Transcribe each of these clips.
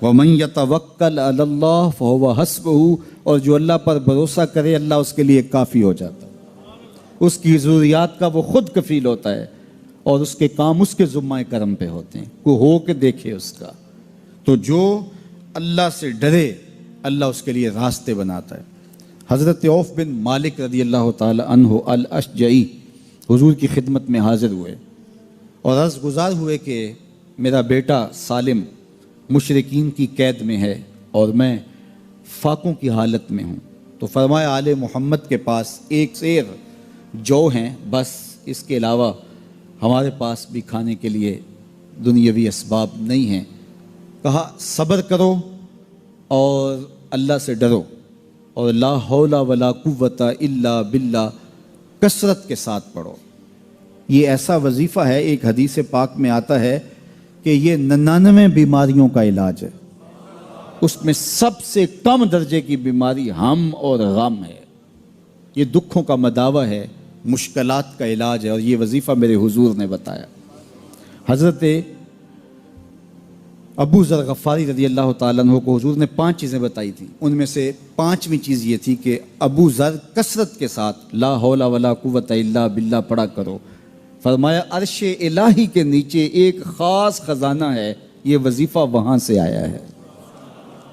وَمَن يَتَوَكَّلْ عَلَى اللَّهِ فَهُوَ حَسْبُهُ، اور جو اللہ پر بھروسہ کرے اللہ اس کے لیے کافی ہو جاتا ہے، اس کی ضروریات کا وہ خود کفیل ہوتا ہے اور اس کے کام اس کے ذمہ کرم پہ ہوتے ہیں، کو ہو کے دیکھے اس کا۔ تو جو اللہ سے ڈرے اللہ اس کے لیے راستے بناتا ہے۔ حضرت عوف بن مالک رضی اللہ تعالی عنہ الاشجعی حضور کی خدمت میں حاضر ہوئے اور عرض گزار ہوئے کہ میرا بیٹا سالم مشرکین کی قید میں ہے اور میں فاقوں کی حالت میں ہوں۔ تو فرمایا آل محمد کے پاس ایک سیر جو ہیں، بس اس کے علاوہ ہمارے پاس بھی کھانے کے لیے دنیاوی اسباب نہیں ہیں۔ کہا صبر کرو اور اللہ سے ڈرو اور لا حول ولا قوت الا باللہ کثرت کے ساتھ پڑھو۔ یہ ایسا وظیفہ ہے، ایک حدیث پاک میں آتا ہے کہ یہ 99 بیماریوں کا علاج ہے، اس میں سب سے کم درجے کی بیماری ہم اور غم ہے۔ یہ دکھوں کا مداوع ہے، مشکلات کا علاج ہے، اور یہ وظیفہ میرے حضور نے بتایا۔ حضرت ابو ذر غفاری رضی اللہ تعالیٰ عنہ کو حضور نے 5 چیزیں بتائی تھیں، ان میں سے 5ویں چیز یہ تھی کہ ابو ذر کثرت کے ساتھ لا حول ولا قوت الا باللہ پڑھا کرو۔ فرمایا عرش الہی کے نیچے ایک خاص خزانہ ہے، یہ وظیفہ وہاں سے آیا ہے۔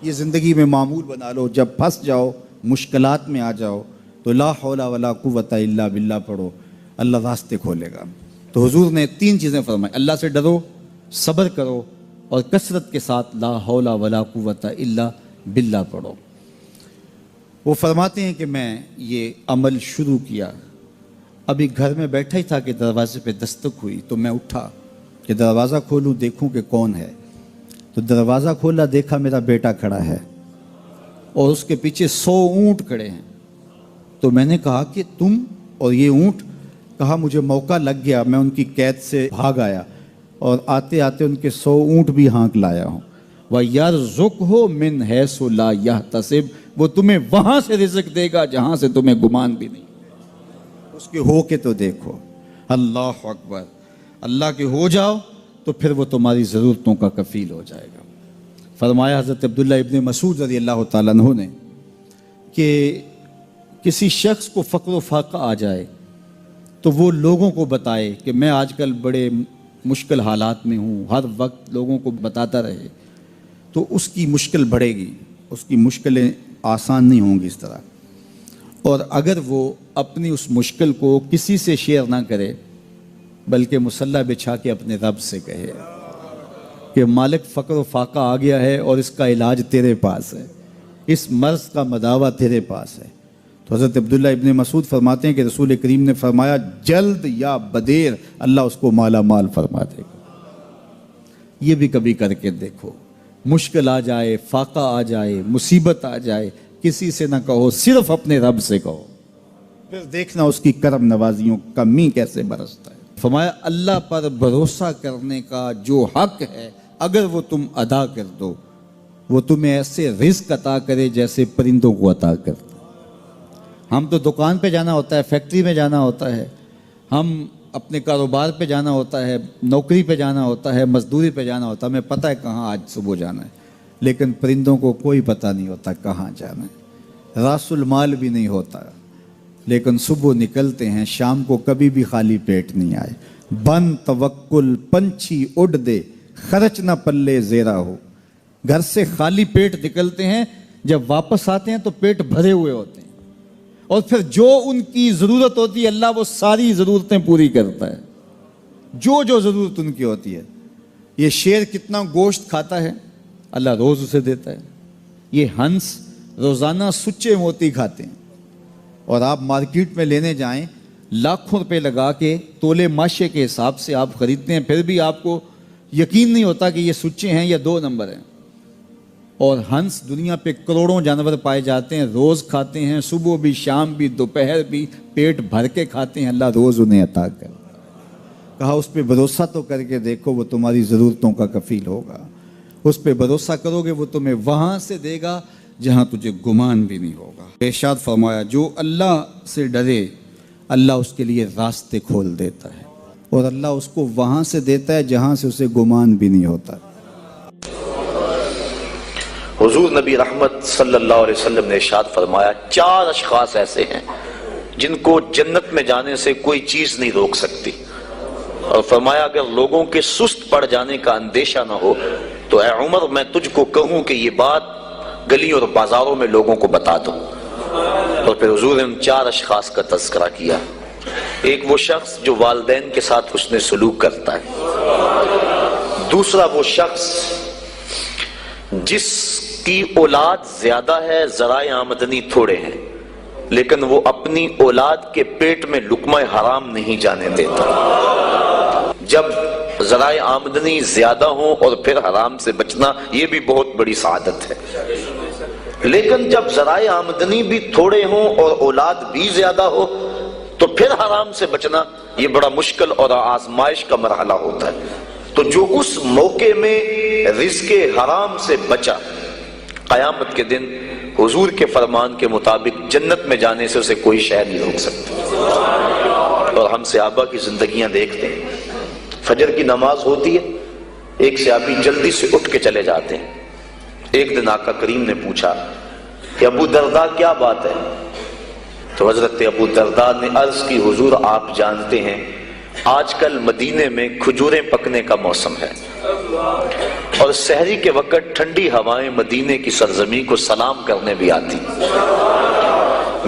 یہ زندگی میں معمول بنا لو، جب پھنس جاؤ مشکلات میں آ جاؤ تو لا حول ولا قوت الا باللہ پڑھو، اللہ راستے کھولے گا۔ تو حضور نے 3 چیزیں فرمائی، اللہ سے ڈرو، صبر کرو اور کثرت کے ساتھ لا حول ولا قوت الا باللہ پڑھو۔ وہ فرماتے ہیں کہ میں یہ عمل شروع کیا، ابھی گھر میں بیٹھا ہی تھا کہ دروازے پہ دستک ہوئی، تو میں اٹھا کہ دروازہ کھولوں دیکھوں کہ کون ہے۔ تو دروازہ کھولا، دیکھا میرا بیٹا کھڑا ہے اور اس کے پیچھے 100 اونٹ کھڑے ہیں۔ تو میں نے کہا کہ تم اور یہ اونٹ؟ کہا مجھے موقع لگ گیا، میں ان کی قید سے بھاگ آیا اور آتے آتے ان کے 100 اونٹ بھی ہانک لایا ہوں۔ وَيَرْزُقْهُ مِنْ حَيْثُ لَا يَحْتَسِبُ، وہ تمہیں وہاں سے رزق دے گا جہاں سے تمہیں گمان بھی نہیں۔ اس کے ہو کے تو دیکھو، اللہ اکبر، اللہ کے ہو جاؤ تو پھر وہ تمہاری ضرورتوں کا کفیل ہو جائے گا۔ فرمایا حضرت عبداللہ ابن مسعود رضی اللہ تعالیٰ عنہ نے کہ کسی شخص کو فقر و فاقہ آ جائے تو وہ لوگوں کو بتائے کہ میں آج کل بڑے مشکل حالات میں ہوں، ہر وقت لوگوں کو بتاتا رہے تو اس کی مشکل بڑھے گی، اس کی مشکلیں آسان نہیں ہوں گی اس طرح۔ اور اگر وہ اپنی اس مشکل کو کسی سے شیئر نہ کرے بلکہ مصلی بچھا کے اپنے رب سے کہے کہ مالک فقر و فاقہ آ گیا ہے اور اس کا علاج تیرے پاس ہے، اس مرض کا مداوع تیرے پاس ہے۔ تو حضرت عبداللہ ابن مسعود فرماتے ہیں کہ رسول کریم نے فرمایا جلد یا بدیر اللہ اس کو مالا مال فرما دے گا۔ یہ بھی کبھی کر کے دیکھو، مشکل آ جائے، فاقہ آ جائے، مصیبت آ جائے، کسی سے نہ کہو، صرف اپنے رب سے کہو، پھر دیکھنا اس کی کرم نوازیوں کا می کیسے برستا ہے۔ فرمایا اللہ پر بھروسہ کرنے کا جو حق ہے اگر وہ تم ادا کر دو، وہ تمہیں ایسے رزق عطا کرے جیسے پرندوں کو عطا کرتا۔ ہم تو دکان پہ جانا ہوتا ہے، فیکٹری میں جانا ہوتا ہے، ہم اپنے کاروبار پہ جانا ہوتا ہے، نوکری پہ جانا ہوتا ہے، مزدوری پہ جانا ہوتا ہے، ہمیں پتہ ہے کہاں آج صبح جانا ہے، لیکن پرندوں کو کوئی پتہ نہیں ہوتا کہاں جانا ہے، راس المال بھی نہیں ہوتا، لیکن صبح نکلتے ہیں، شام کو کبھی بھی خالی پیٹ نہیں آئے۔ بن توکل پنچھی اڑ دے، خرچ نہ پلے زیرا ہو۔ گھر سے خالی پیٹ نکلتے ہیں، جب واپس آتے ہیں تو پیٹ بھرے ہوئے ہوتے ہیں، اور پھر جو ان کی ضرورت ہوتی ہے اللہ وہ ساری ضرورتیں پوری کرتا ہے، جو ضرورت ان کی ہوتی ہے۔ یہ شیر کتنا گوشت کھاتا ہے اللہ روز اسے دیتا ہے۔ یہ ہنس روزانہ سچے موتی کھاتے ہیں، اور آپ مارکیٹ میں لینے جائیں لاکھوں روپے لگا کے تولے ماشے کے حساب سے آپ خریدتے ہیں، پھر بھی آپ کو یقین نہیں ہوتا کہ یہ سچے ہیں یا 2 نمبر ہیں۔ اور ہنس دنیا پہ کروڑوں جانور پائے جاتے ہیں، روز کھاتے ہیں، صبح بھی، شام بھی، دوپہر بھی، پیٹ بھر کے کھاتے ہیں، اللہ روز انہیں عطا کر۔ کہا اس پہ بھروسہ تو کر کے دیکھو، وہ تمہاری ضرورتوں کا کفیل ہوگا۔ اس پہ بھروسہ کرو گے وہ تمہیں وہاں سے دے گا جہاں تجھے گمان بھی نہیں ہوگا۔ ارشاد فرمایا جو اللہ سے ڈرے اللہ اس کے لیے راستے کھول دیتا ہے، اور اللہ اس کو وہاں سے دیتا ہے جہاں سے اسے گمان بھی نہیں ہوتا۔ حضور نبی رحمت صلی اللہ علیہ وسلم نے ارشاد فرمایا 4 اشخاص ایسے ہیں جن کو جنت میں جانے سے کوئی چیز نہیں روک سکتی، اور فرمایا اگر لوگوں کے سست پڑ جانے کا اندیشہ نہ ہو تو اے عمر میں تجھ کو کہوں کہ یہ بات گلیوں اور بازاروں میں لوگوں کو بتا دو۔ اور پھر حضور نے ان 4 اشخاص کا تذکرہ کیا۔ ایک وہ شخص جو والدین کے ساتھ حسن سلوک کرتا ہے، دوسرا وہ شخص جس کی اولاد زیادہ ہے ذرائع آمدنی تھوڑے ہیں لیکن وہ اپنی اولاد کے پیٹ میں لقمہ حرام نہیں جانے دیتا۔ جب ذرائع آمدنی زیادہ ہوں اور پھر حرام سے بچنا یہ بھی بہت بڑی سعادت ہے، لیکن جب ذرائع آمدنی بھی تھوڑے ہوں اور اولاد بھی زیادہ ہو تو پھر حرام سے بچنا یہ بڑا مشکل اور آزمائش کا مرحلہ ہوتا ہے۔ تو جو اس موقع میں رزق حرام سے بچا، قیامت کے دن حضور کے فرمان کے مطابق جنت میں جانے سے اسے کوئی شے نہیں روک سکتا۔ اور ہم صحابہ کی زندگیاں دیکھتے ہیں، فجر کی نماز ہوتی ہے، ایک صحابی جلدی سے اٹھ کے چلے جاتے ہیں۔ ایک دن آقا کریم نے پوچھا کہ ابو درداء کیا بات ہے؟ تو حضرت ابو درداء نے عرض کی حضور آپ جانتے ہیں آج کل مدینے میں کھجوریں پکنے کا موسم ہے اور سحری کے وقت ٹھنڈی ہوائیں مدینے کی سرزمین کو سلام کرنے بھی آتی۔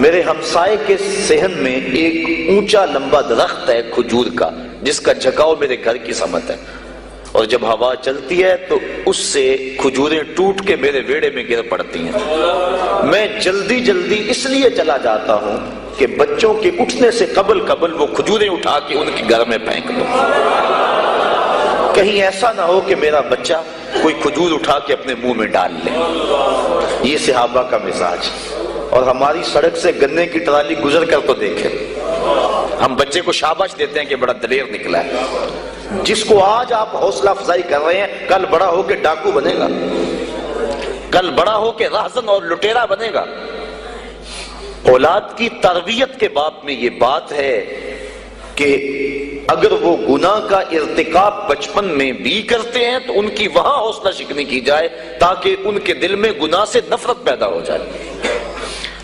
میرے ہمسائے کے صحن میں ایک اونچا لمبا درخت ہے کھجور کا جس کا جھکاؤ میرے گھر کی سمت ہے، اور جب ہوا چلتی ہے تو اس سے کھجوریں ٹوٹ کے میرے ویڑے میں گر پڑتی ہیں۔ میں جلدی جلدی اس لیے چلا جاتا ہوں کہ بچوں کے اٹھنے سے قبل وہ کھجوریں اٹھا کے ان کے گھر میں پھینک دو، کہیں ایسا نہ ہو کہ میرا بچہ کوئی کھجور اٹھا کے اپنے منہ میں ڈال لے۔ یہ صحابہ کا مزاج۔ اور ہماری سڑک سے گنے کی ٹرالی گزر کر تو دیکھیں، ہم بچے کو شاباش دیتے ہیں کہ بڑا دلیر نکلا ہے۔ جس کو آج آپ حوصلہ افزائی کر رہے ہیں کل بڑا ہو کے ڈاکو بنے گا، کل بڑا ہو کے راہزن اور لٹیرا بنے گا۔ اولاد کی تربیت کے باب میں یہ بات ہے کہ اگر وہ گناہ کا ارتکاب بچپن میں بھی کرتے ہیں تو ان کی وہاں حوصلہ شکنی کی جائے تاکہ ان کے دل میں گناہ سے نفرت پیدا ہو جائے۔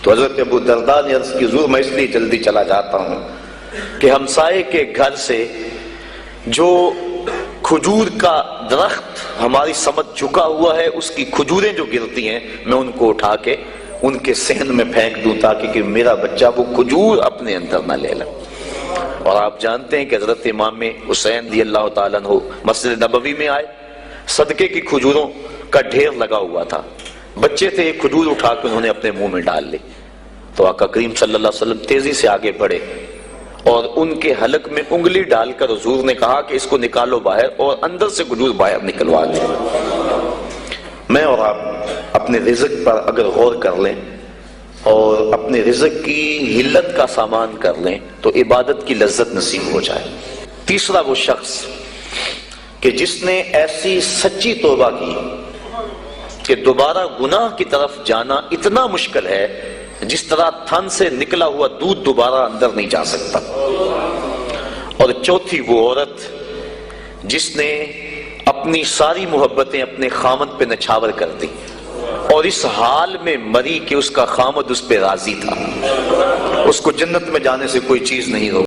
تو حضرت ابو درداء نے عرض کی حضور میں اس لیے جلدی چلا جاتا ہوں کہ ہمسائے کے گھر سے جو کھجور کا درخت ہماری سمت جھکا ہوا ہے اس کی کھجوریں جو گرتی ہیں میں ان کو اٹھا کے ان کے صحن میں پھینک دوں تاکہ کہ میرا بچہ وہ کھجور اپنے اندر نہ لے لے۔ اور آپ جانتے ہیں کہ حضرت امام حسین رضی اللہ تعالیٰ عنہ مسجد نبوی میں آئے، صدقے کی کھجوروں کا ڈھیر لگا ہوا تھا، بچے تھے، ایک کھجور اٹھا کے انہوں نے اپنے منہ میں ڈال لی۔ تو آقا کریم صلی اللہ علیہ وسلم تیزی سے آگے بڑھے اور ان کے حلق میں انگلی ڈال کر حضور نے کہا کہ اس کو نکالو باہر اور اندر سے کھجور باہر نکلوا دیں۔ میں اور آپ اپنے رزق پر اگر غور کر لیں اور اپنے رزق کی حلت کا سامان کر لیں تو عبادت کی لذت نصیب ہو جائے۔ تیسرا وہ شخص کہ جس نے ایسی سچی توبہ کی کہ دوبارہ گناہ کی طرف جانا اتنا مشکل ہے جس طرح تھن سے نکلا ہوا دودھ دوبارہ اندر نہیں جا سکتا۔ اور چوتھی وہ عورت جس نے اپنی ساری محبتیں اپنے خامد پہ نچھاور کر دی اور اس حال میں مری کہ اس کا خامد اس پہ راضی تھا، اس کو جنت میں جانے سے کوئی چیز نہیں روکی۔